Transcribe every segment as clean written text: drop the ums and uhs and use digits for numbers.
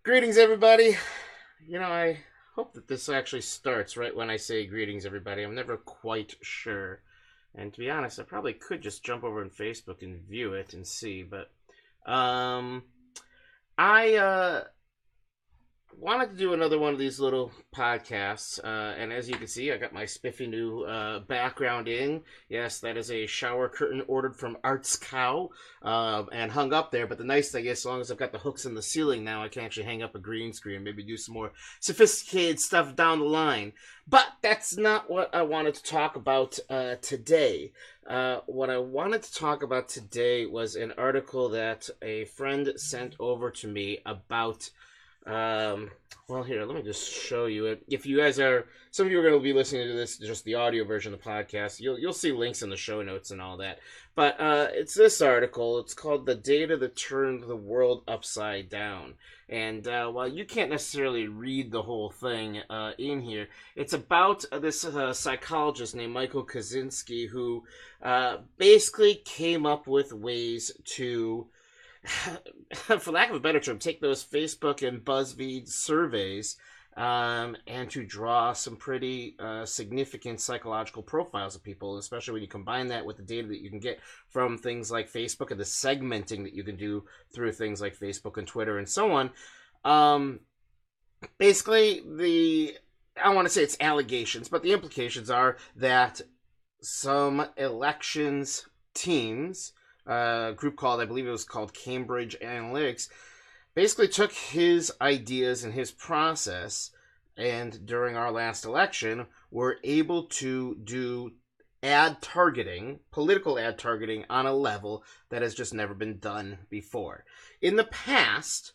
Greetings, everybody. I hope that this actually starts right when I say greetings, everybody. I'm never quite sure. And to be honest, I probably could just jump over on Facebook and view it and see, but um I wanted to do another one of these little podcasts, and as you can see, I got my spiffy new background in. Yes, that is a shower curtain ordered from Arts Cow and hung up there. But the nice thing is, as long as I've got the hooks in the ceiling now, I can actually hang up a green screen, maybe do some more sophisticated stuff down the line. But that's not what I wanted to talk about today. What I wanted to talk about today was an article that a friend sent over to me about well, here, let me just show you it. If you guys are, some of you are going to be listening to this, just the audio version of the podcast, you'll see links in the show notes and all that. But it's this article. It's called "The Data That Turned the World Upside Down." And while you can't necessarily read the whole thing in here, it's about this psychologist named Michael Kaczynski who basically came up with ways to for lack of a better term, take those Facebook and BuzzFeed surveys and to draw some pretty significant psychological profiles of people, especially when you combine that with the data that you can get from things like Facebook and the segmenting that you can do through things like Facebook and Twitter and so on. Basically, I want to say it's allegations, but the implications are that some elections teams, a group called, I believe it was called Cambridge Analytics, basically took his ideas and his process, and during our last election were able to do ad targeting, political ad targeting, on a level that has just never been done before. In the past,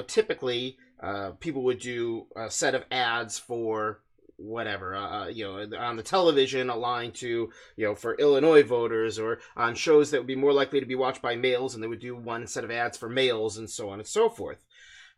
typically people would do a set of ads for whatever, on the television aligned to, for Illinois voters, or on shows that would be more likely to be watched by males, and they would do one set of ads for males and so on and so forth.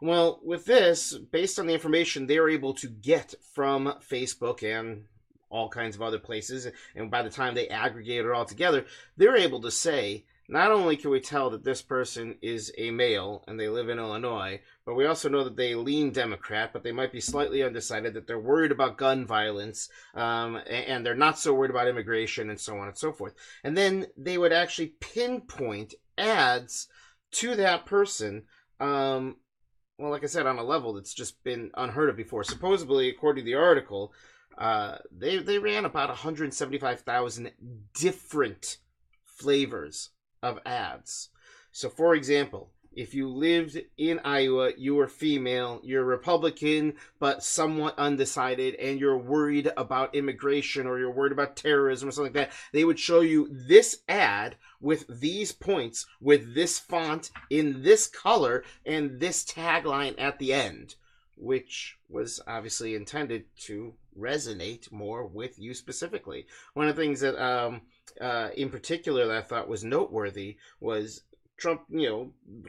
Well, with this, based on the information they're able to get from Facebook and all kinds of other places, and by the time they aggregate it all together, they're able to say, not only can we tell that this person is a male and they live in Illinois, but we also know that they lean Democrat, but they might be slightly undecided, that they're worried about gun violence, and they're not so worried about immigration, and so on and so forth. And then they would actually pinpoint ads to that person, well, like I said, on a level that's just been unheard of before. Supposedly, according to the article, they ran about 175,000 different flavors of ads. So, for example, if you lived in Iowa, you were female, you're Republican, but somewhat undecided, and you're worried about immigration or you're worried about terrorism or something like that, they would show you this ad with these points, with this font, in this color, and this tagline at the end, which was obviously intended to resonate more with you specifically. One of the things that in particular that I thought was noteworthy was Trump,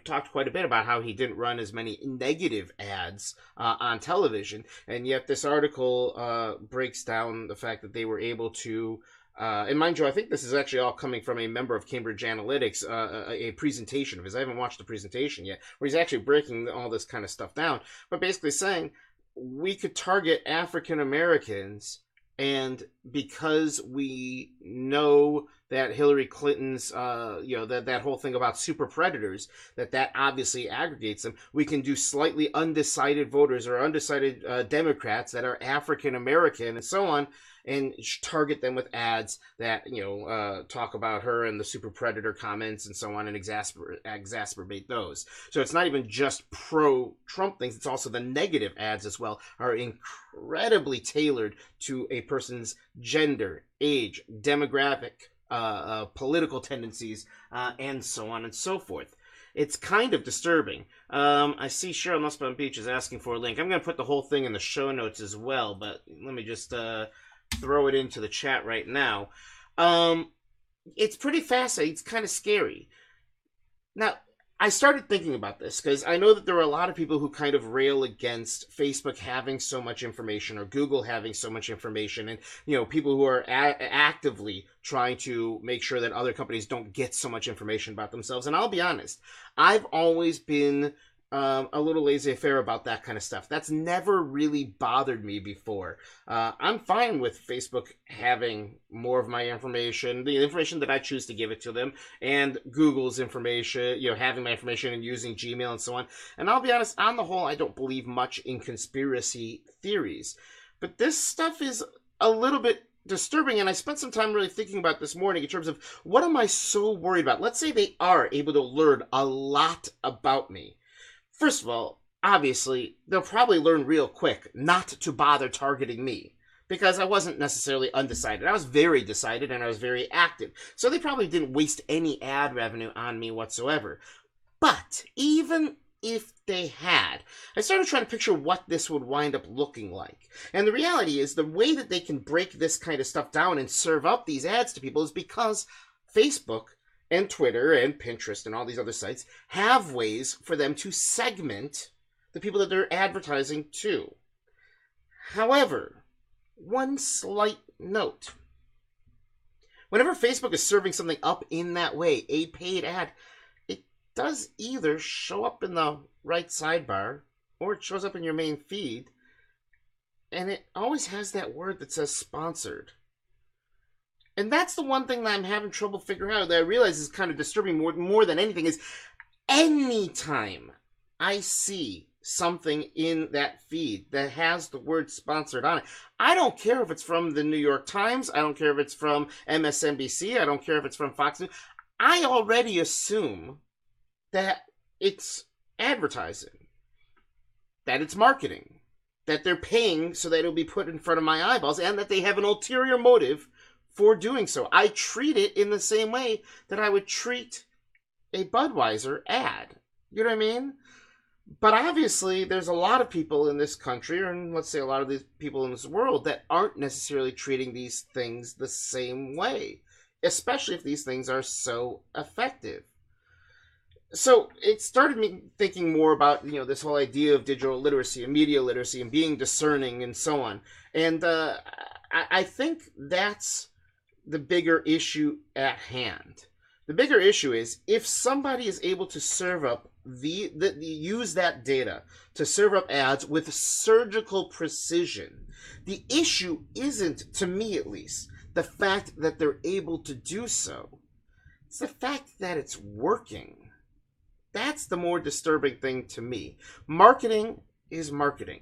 talked quite a bit about how he didn't run as many negative ads on television, and yet this article breaks down the fact that they were able to, and mind you, I think this is actually all coming from a member of Cambridge Analytics, a presentation of his. I haven't watched the presentation yet, where he's actually breaking all this kind of stuff down, but basically saying we could target African Americans, and because we know that Hillary Clinton's, that whole thing about super predators, that obviously aggregates them, we can do slightly undecided voters or undecided Democrats that are African American and so on, and target them with ads that, talk about her and the super predator comments and so on, and exacerbate those. So it's not even just pro-Trump things, it's also the negative ads as well are incredibly tailored to a person's gender, age, demographic, political tendencies, and so on and so forth. It's kind of disturbing. I see Cheryl Nussbaum Beach is asking for a link. I'm going to put the whole thing in the show notes as well, but let me just throw it into the chat right now. It's pretty fascinating. It's kind of scary. Now, I started thinking about this because I know that there are a lot of people who kind of rail against Facebook having so much information or Google having so much information, and people who are actively trying to make sure that other companies don't get so much information about themselves. And I'll be honest, I've always been a little laissez-faire about that kind of stuff. That's never really bothered me before. I'm fine with Facebook having more of my information, the information that I choose to give it to them, and Google's information, having my information and using Gmail and so on. And I'll be honest, on the whole, I don't believe much in conspiracy theories. But this stuff is a little bit disturbing, and I spent some time really thinking about this morning in terms of what am I so worried about. Let's say they are able to learn a lot about me. First of all, obviously, they'll probably learn real quick not to bother targeting me, because I wasn't necessarily undecided. I was very decided and I was very active. So they probably didn't waste any ad revenue on me whatsoever. But even if they had, I started trying to picture what this would wind up looking like. And the reality is the way that they can break this kind of stuff down and serve up these ads to people is because Facebook and Twitter and Pinterest and all these other sites have ways for them to segment the people that they're advertising to. However, one slight note. Whenever Facebook is serving something up in that way, a paid ad, it does either show up in the right sidebar or it shows up in your main feed, and it always has that word that says sponsored. And that's the one thing that I'm having trouble figuring out, that I realize is kind of disturbing more than anything, is anytime I see something in that feed that has the word sponsored on it, I don't care if it's from the New York Times, I don't care if it's from MSNBC, I don't care if it's from Fox News, I already assume that it's advertising, that it's marketing, that they're paying so that it'll be put in front of my eyeballs, and that they have an ulterior motive for doing so. I treat it in the same way that I would treat a Budweiser ad. You know what I mean? But obviously, there's a lot of people in this country, or let's say a lot of these people in this world, that aren't necessarily treating these things the same way, especially if these things are so effective. So it started me thinking more about, this whole idea of digital literacy and media literacy and being discerning and so on. And I think that's the bigger issue at hand. The bigger issue is if somebody is able to serve up use that data to serve up ads with surgical precision. The issue isn't, to me at least, the fact that they're able to do so. It's the fact that it's working. That's the more disturbing thing to me. Marketing is marketing.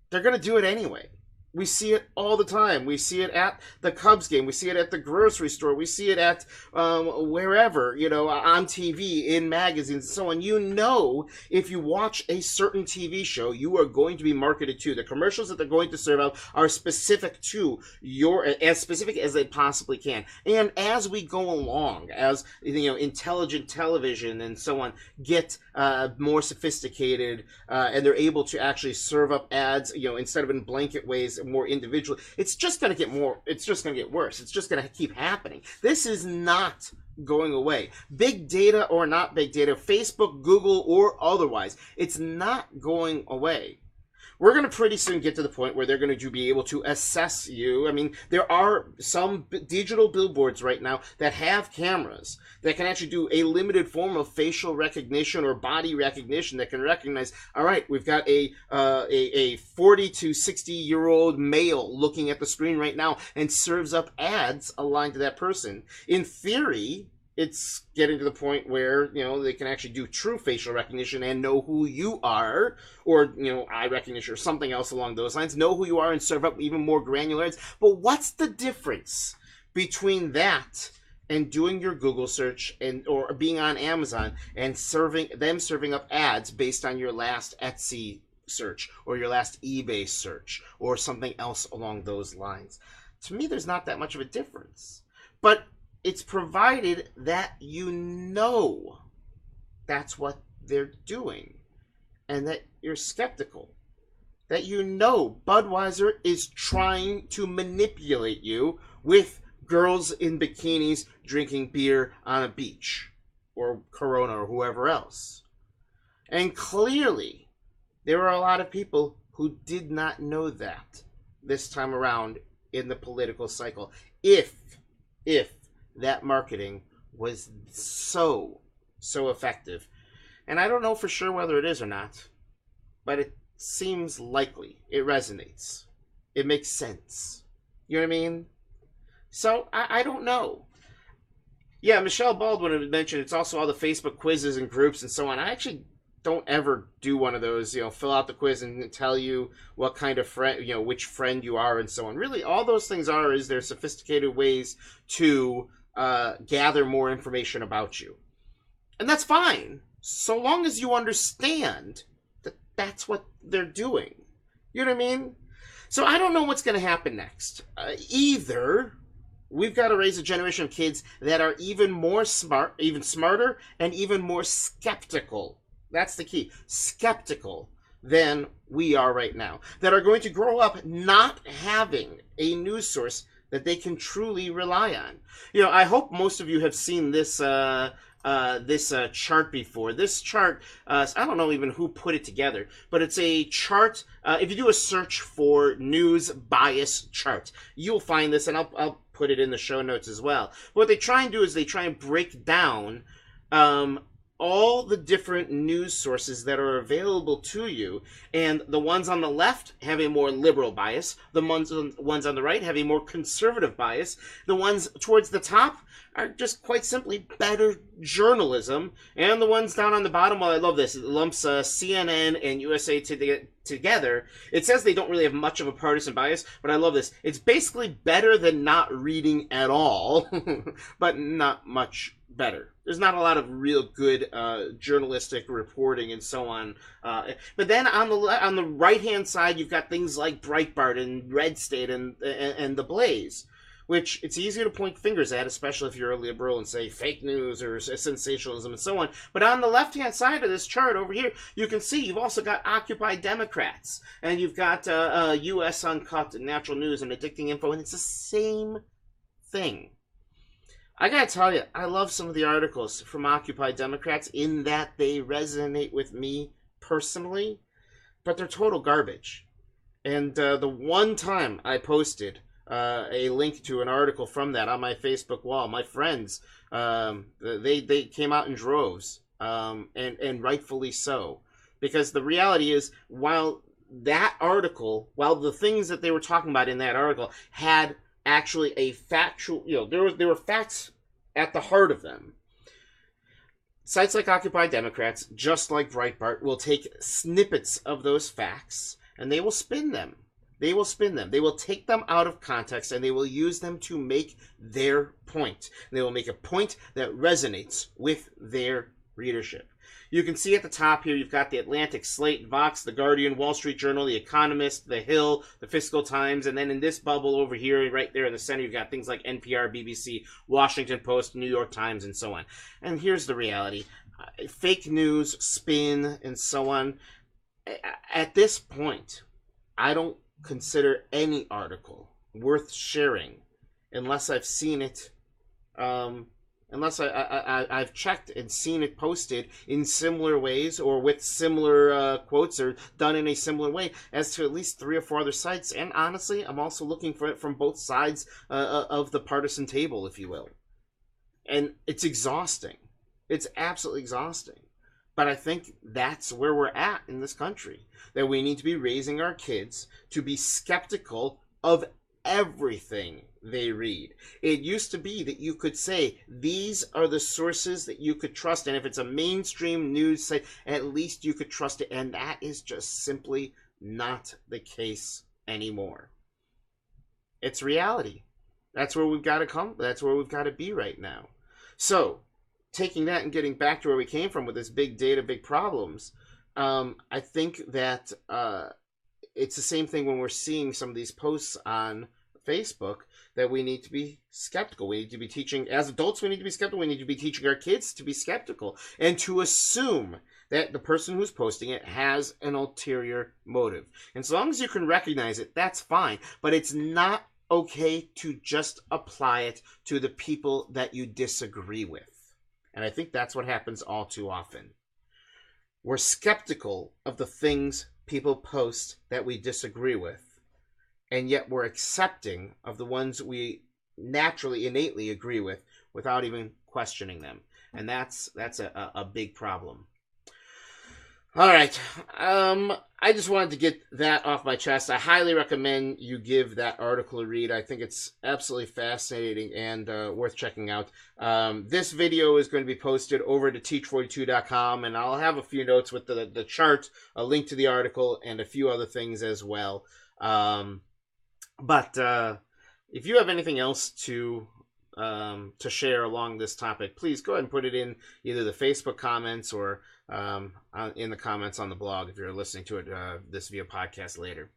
They're going to do it anyway. We see it all the time. We see it at the Cubs game. We see it at the grocery store. We see it at wherever, on TV, in magazines, and so on. If you watch a certain TV show, you are going to be marketed to. The commercials that they're going to serve up are specific to as specific as they possibly can. And as we go along, as intelligent television and so on get more sophisticated, and they're able to actually serve up ads, instead of in blanket ways, more individual, it's just going to get worse. It's just going to keep happening. This is not going away. Big data or not big data, Facebook, Google, or otherwise, it's not going away. We're going to pretty soon get to the point where they're going to be able to assess you. I mean, there are some digital billboards right now that have cameras that can actually do a limited form of facial recognition or body recognition that can recognize, all right, we've got a 40 to 60-year-old male looking at the screen right now and serves up ads aligned to that person. In theory, it's getting to the point where, they can actually do true facial recognition and know who you are, or, eye recognition or something else along those lines, know who you are and serve up even more granular ads. But what's the difference between that and doing your Google search or being on Amazon and serving up ads based on your last Etsy search or your last eBay search or something else along those lines? To me, there's not that much of a difference. But it's provided that that's what they're doing and that you're skeptical. That Budweiser is trying to manipulate you with girls in bikinis drinking beer on a beach or Corona or whoever else. And clearly, there are a lot of people who did not know that this time around in the political cycle. If that marketing was so effective. And I don't know for sure whether it is or not, but it seems likely. It resonates. It makes sense. You know what I mean? So I don't know. Yeah, Michelle Baldwin had mentioned it's also all the Facebook quizzes and groups and so on. I actually don't ever do one of those, fill out the quiz and tell you what kind of friend, which friend you are and so on. Really, all those things is they're sophisticated ways to gather more information about you. And that's fine, so long as you understand that that's what they're doing. You know what I mean? So I don't know what's going to happen next. Either we've got to raise a generation of kids that are even more smart, even smarter, and even more skeptical. That's the key. Skeptical than we are right now. That are going to grow up not having a news source that they can truly rely on. I hope most of you have seen this chart before. This chart, I don't know even who put it together, but it's a chart. If you do a search for news bias chart, you'll find this, and I'll put it in the show notes as well. What they try and do is they try and break down all the different news sources that are available to you, and the ones on the left have a more liberal bias, the ones on the right have a more conservative bias, the ones towards the top are just quite simply better journalism, and the ones down on the bottom, well, I love this, it lumps CNN and USA together. It says they don't really have much of a partisan bias, but I love this. It's basically better than not reading at all, but not much better. There's not a lot of real good journalistic reporting and so on. But then on the right-hand side, you've got things like Breitbart and Red State and The Blaze, which it's easy to point fingers at, especially if you're a liberal and say fake news or sensationalism and so on. But on the left-hand side of this chart over here, you can see you've also got Occupy Democrats, and you've got U.S. Uncut and Natural News and Addicting Info, and it's the same thing. I gotta tell you, I love some of the articles from Occupy Democrats in that they resonate with me personally, but they're total garbage. And the one time I posted a link to an article from that on my Facebook wall, my friends, they came out in droves, and rightfully so. Because the reality is, while the things that they were talking about in that article had actually a factual, there were facts at the heart of them. Sites like Occupy Democrats, just like Breitbart, will take snippets of those facts and they will spin them. They will take them out of context and they will use them to make their point. They will make a point that resonates with their readership. You can see at the top here, you've got The Atlantic, Slate, Vox, The Guardian, Wall Street Journal, The Economist, The Hill, The Fiscal Times, and then in this bubble over here, right there in the center, you've got things like NPR, BBC, Washington Post, New York Times, and so on. And here's the reality. Fake news, spin, and so on. At this point, I don't consider any article worth sharing unless I've seen it, unless I've checked and seen it posted in similar ways or with similar quotes or done in a similar way as to at least 3 or 4 other sites. And honestly, I'm also looking for it from both sides of the partisan table, if you will. And it's exhausting. It's absolutely exhausting. But I think that's where we're at in this country, that we need to be raising our kids to be skeptical of everything they read. It used to be that you could say, these are the sources that you could trust, and if it's a mainstream news site, at least you could trust it, and that is just simply not the case anymore. It's reality. That's where we've got to come. That's where we've got to be right now. So, taking that and getting back to where we came from with this big data, big problems, I think that it's the same thing when we're seeing some of these posts on Facebook, that we need to be skeptical. We need to be teaching, as adults, we need to be skeptical. We need to be teaching our kids to be skeptical and to assume that the person who's posting it has an ulterior motive. And so long as you can recognize it, that's fine. But it's not okay to just apply it to the people that you disagree with. And I think that's what happens all too often. We're skeptical of the things people post that we disagree with, and yet we're accepting of the ones we naturally, innately agree with without even questioning them. And that's a big problem. All right. I just wanted to get that off my chest. I highly recommend you give that article a read. I think it's absolutely fascinating and worth checking out. This video is going to be posted over to Teach42.com, and I'll have a few notes with the chart, a link to the article, and a few other things as well. But if you have anything else to share along this topic, please go ahead and put it in either the Facebook comments or in the comments on the blog if you're listening to it this via podcast later.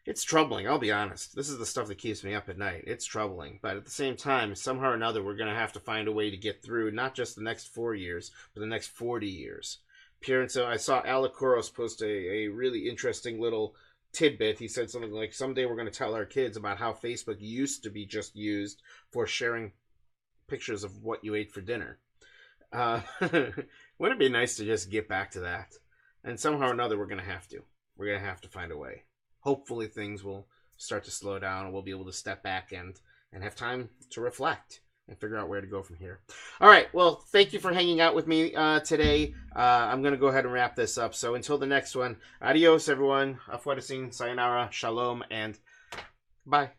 It's troubling, I'll be honest. This is the stuff that keeps me up at night. It's troubling, but at the same time, somehow or another, we're going to have to find a way to get through not just the next 4 years, but the next 40 years. Parents, I saw Alec Koros post a really interesting little tidbit. He said something like, someday we're going to tell our kids about how Facebook used to be just used for sharing pictures of what you ate for dinner. Wouldn't it be nice to just get back to that? And somehow or another, we're going to have to. We're going to have to find a way. Hopefully things will start to slow down and we'll be able to step back and have time to reflect and figure out where to go from here. All right. Well, thank you for hanging out with me today. I'm going to go ahead and wrap this up. So until the next one, adios, everyone. Auf Wiedersehen, sayonara, shalom, and bye.